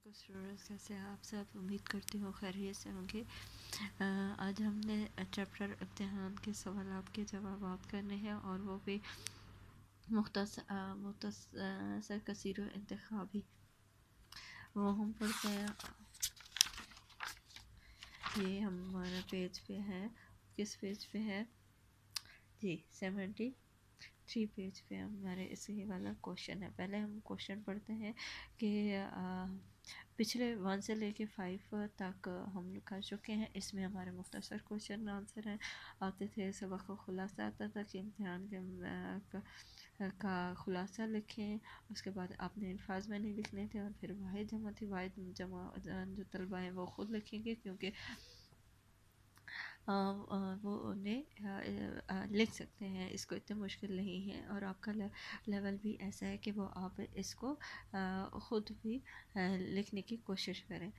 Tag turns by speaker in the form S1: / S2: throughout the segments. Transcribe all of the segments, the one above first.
S1: Students, कैसे हैं आप सब। उम्मीद करती हूँ खैरियत से होंगे। आज हमने चैप्टर इम्तिहान के सवाल के जवाब करने हैं और वो भी मुख्तसर कसीर इंतखाबी। वो हम पढ़ते हैं, ये हमारा पेज पे है। किस पेज पे है जी? 73 पेज पे हमारे इसी वाला क्वेश्चन है। पहले हम क्वेश्चन पढ़ते हैं कि पिछले 1 से लेके 5 तक हम लोग कर चुके हैं। इसमें हमारे मुख्तसर क्वेश्चन आंसर हैं आते थे। सबक का खुलासा आता था कि इम्तिहान का खुलासा लिखें। उसके बाद आपने अल्फाज में नहीं लिखने थे और फिर वाहिद जमा थी। वाहिद जमा जो तलबा हैं वो ख़ुद लिखेंगे, क्योंकि वो उन्हें लिख सकते हैं, इसको इतनी मुश्किल नहीं है। और आपका लेवल भी ऐसा है कि वो आप इसको ख़ुद भी लिखने की कोशिश करें।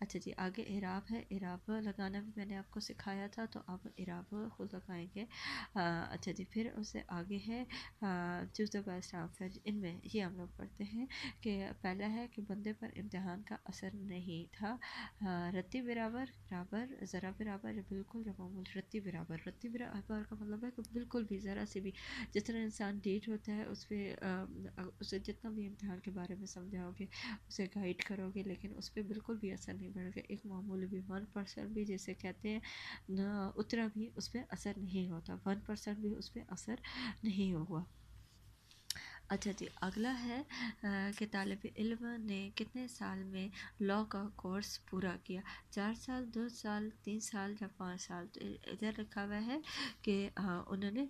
S1: अच्छा जी, आगे इराब है। इराब लगाना भी मैंने आपको सिखाया था, तो आप इराब खुद लगाएंगे। अच्छा जी, फिर उससे आगे है चूज़ द बेस्ट आंसर। इनमें ये हम लोग पढ़ते हैं कि पहला है कि बंदे पर इम्तिहान का असर नहीं था। रत्ती बराबर बराबर, ज़रा बराबर, बिल्कुल मामूल। रत्ती बराबर का मतलब है कि बिल्कुल भी ज़रा से भी, जितना इंसान डीट होता है उस पर उसे जितना भी इम्तिहान के बारे में समझाओगे, उसे गाइड करोगे, लेकिन उस पर बिल्कुल भी असर नहीं पड़ेगा। एक मामूली भी 1% भी जिसे कहते हैं न, उतना भी उस पर असर नहीं होता। 1% भी उस पर असर नहीं होगा। अच्छा जी, अगला है कि तालिब इल्म ने कितने साल में लॉ का कोर्स पूरा किया? 4 साल, 2 साल, 3 साल या 5 साल? तो इधर लिखा हुआ है कि उन्होंने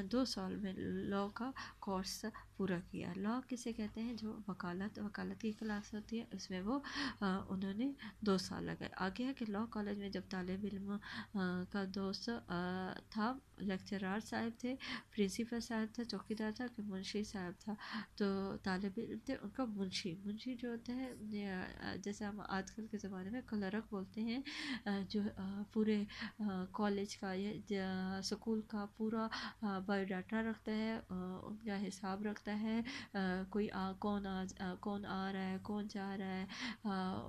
S1: 2 साल में लॉ का कोर्स पूरा किया। लॉ किसे कहते हैं? जो वकालत की क्लास होती है, उसमें वो उन्होंने 2 साल लगाए। आगे है कि लॉ कॉलेज में जब तालिब इल्म का दोस्त था, लेक्चरार साहब थे, प्रिंसिपल साहब था, चौकीदार था कि मुंशी साहब था। तो तालिब इल्म थे, उनका मुंशी जो होता है, जैसे हम आजकल के ज़माने में क्लर्क बोलते हैं, जो पूरे कॉलेज का या स्कूल का पूरा बायोडाटा रखता है, उनका हिसाब रखता है। कौन आ रहा है, कौन जा रहा है,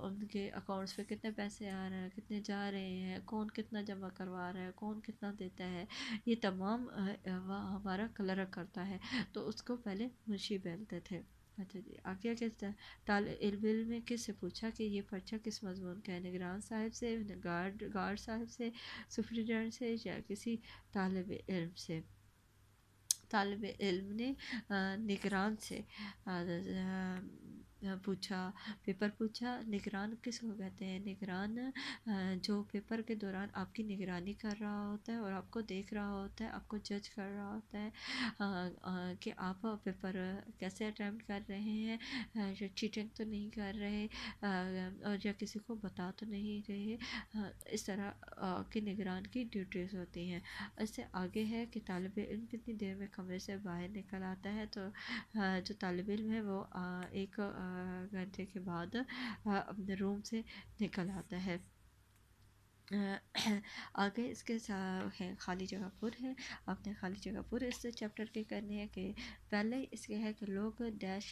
S1: उनके अकाउंट्स पे कितने पैसे आ रहे हैं, कितने जा रहे हैं, कौन कितना जमा करवा रहा है, कौन कितना देता है, ये तमाम हमारा क्लर्क करता है। तो उसको पहले मुंशी बोलते थे। अच्छा जी, आगे तालिब में किससे पूछा कि ये पर्चा किस मजमून का है? निगरान साहब से, गार्ड साहब से, सुपरिटेंडेंट से, या किसी तालिब इल्म से? तालिब इल्म ने निगरान से पूछा, पेपर पूछा। निगरान किसको कहते हैं? निगरान जो पेपर के दौरान आपकी निगरानी कर रहा होता है और आपको देख रहा होता है, आपको जज कर रहा होता है कि आप पेपर कैसे अटैम्प्ट कर रहे हैं, या चीटिंग तो नहीं कर रहे, और या किसी को बता तो नहीं रहे। इस तरह की निगरान की ड्यूटीज़ होती हैं। इससे आगे है कि तालिब इल्म कितनी देर में कमरे से बाहर निकल आता है? तो जो तालिब इल्म है वो 1 घंटे के बाद अपने रूम से निकल आता है। आगे इसके है खाली जगह पुर है। आपने खाली जगह पुर इस चैप्टर के करने हैं कि पहले इसके है कि लोग डैश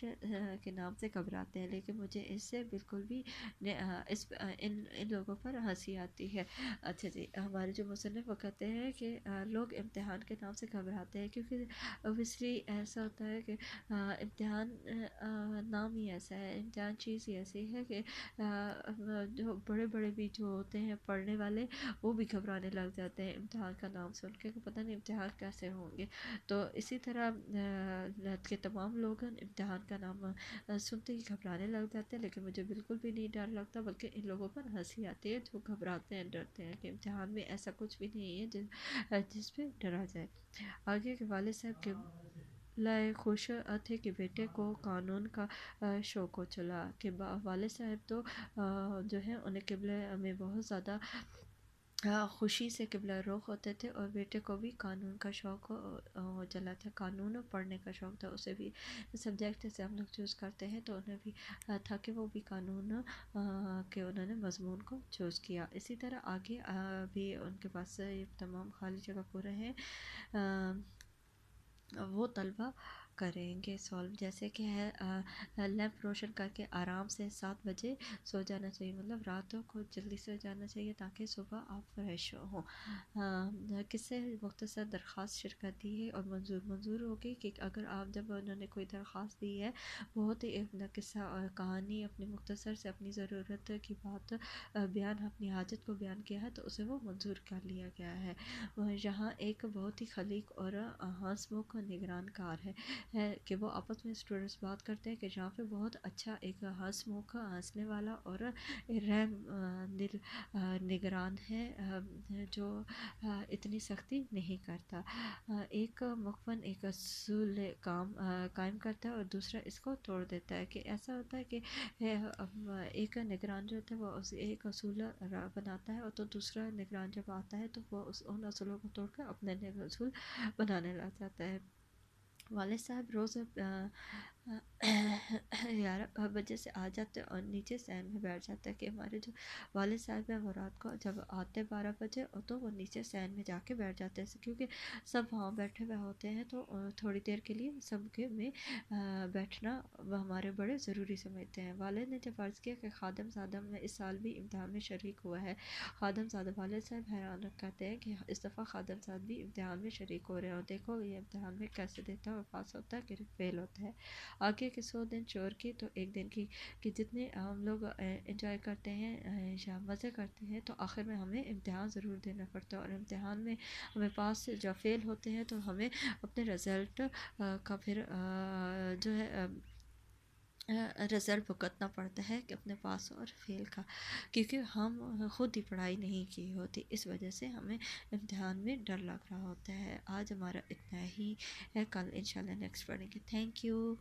S1: के नाम से घबराते हैं, लेकिन मुझे इससे बिल्कुल भी इन लोगों पर हंसी आती है। अच्छा जी, हमारे जो मुसन्निफ वो कहते हैं कि लोग इम्तिहान के नाम से घबराते हैं, क्योंकि ओबियसली ऐसा होता है कि इम्तिहान नाम ही ऐसा है, इम्तिहान चीज़ ही ऐसी है कि जो बड़े बड़े भी जो होते हैं पढ़ने वाले, वो भी घबराने लग जाते हैं इम्तिहान का नाम सुन के कि पता नहीं इम्तिहान कैसे होंगे। तो इसी तरह के तमाम लोग इम्तिहान का नाम सुनते ही घबराने लग जाते हैं, लेकिन मुझे बिल्कुल भी नहीं डर लगता, बल्कि इन लोगों पर हंसी आती है जो घबराते हैं, डरते हैं कि इम्तिहान में ऐसा कुछ भी नहीं है जिस पे डरा जाए। आगे के वालिद साहब के लाए खुश थे कि बेटे को कानून का शौक हो चला। कि वालिद साहब तो जो है उन्हें क़िबले में बहुत ज़्यादा खुशी से क़िबला रुख होते थे, और बेटे को भी कानून का शौक़ हो चला था, कानून पढ़ने का शौक़ था। उसे भी सब्जेक्ट से हम लोग चूज़ करते हैं, तो उन्हें भी था कि वो भी कानून के उन्होंने मज़मून को चूज़ किया। इसी तरह आगे भी उनके पास ये तमाम खाली जगह पूरे हैं। वो तलबा کریں گے سالو، جیسے کہ ہے لیمپ روشن کر کے آرام سے 7 بجے سو جانا چاہیے، مطلب راتوں کو جلدی سو جانا چاہیے تاکہ صبح آپ فریش ہوں۔ کس سے مختصر درخواست شرکت دی ہے اور منظور ہوگی کہ اگر آپ جب انہوں نے کوئی درخواست دی ہے، بہت ہی ایک قصہ اور کہانی اپنی مختصر سے اپنی ضرورت کی بات بیان، اپنی حاجت کو بیان کیا ہے تو اسے وہ منظور کر لیا گیا ہے۔ یہاں ایک بہت ہی خلیق اور ہنسمکھ نگران کار ہے کہ وہ آپس میں اسٹوڈنٹس بات کرتے ہیں کہ جہاں پہ بہت اچھا ایک ہنسمکھ ہنسنے والا اور رحم دل نگران ہے جو اتنی سختی نہیں کرتا، ایک مخفن ایک اصول کام قائم کرتا ہے اور دوسرا اس کو توڑ دیتا ہے، کہ ایسا ہوتا ہے کہ ایک نگران جو ہوتا ہے وہ ایک اصول بناتا ہے اور تو دوسرا نگران جب آتا ہے تو وہ ان اصولوں کو توڑ کر اپنے اصول بنانے لگ جاتا ہے۔ والد صاحب روز 11 بجے سے آ جاتے اور نیچے سین میں بیٹھ جاتا ہے، کہ ہمارے جو والد صاحب ہیں وہ رات کو جب آتے 12 بجے تو وہ نیچے سین میں جا کے بیٹھ جاتے ہیں، کیونکہ سب وہاں بیٹھے ہوئے ہوتے ہیں تو تھوڑی دیر کے لیے سب کے میں بیٹھنا وہ ہمارے بڑے ضروری سمجھتے ہیں۔ والد نے جب عرض کیا کہ خادم صادم میں اس سال بھی امتحان میں شریک ہوا ہے، خادم صادم والد صاحب حیران کہتے ہیں کہ اس دفعہ خادم صاحب بھی امتحان میں شریک ہو رہے ہیں، اور دیکھو یہ امتحان میں کیسے دیتا ہے اور پاس ہوتا ہے کہ فیل ہوتا ہے۔ آگے کے 100 دن چور کی تو ایک دن کی، کہ جتنے ہم لوگ انجوائے کرتے ہیں یا مزے کرتے ہیں تو آخر میں ہمیں امتحان ضرور دینا پڑتا ہے، اور امتحان میں ہمیں پاس جب فیل ہوتے ہیں تو ہمیں اپنے رزلٹ کا پھر جو ہے رزلٹ بھگتنا پڑتا ہے کہ اپنے پاس اور فیل کا، کیونکہ ہم خود ہی پڑھائی نہیں کی ہوتی، اس وجہ سے ہمیں امتحان میں ڈر لگ رہا ہوتا ہے۔ آج ہمارا اتنا ہی ہے، کل انشاءاللہ نیکسٹ پڑھیں گے۔ Thank you.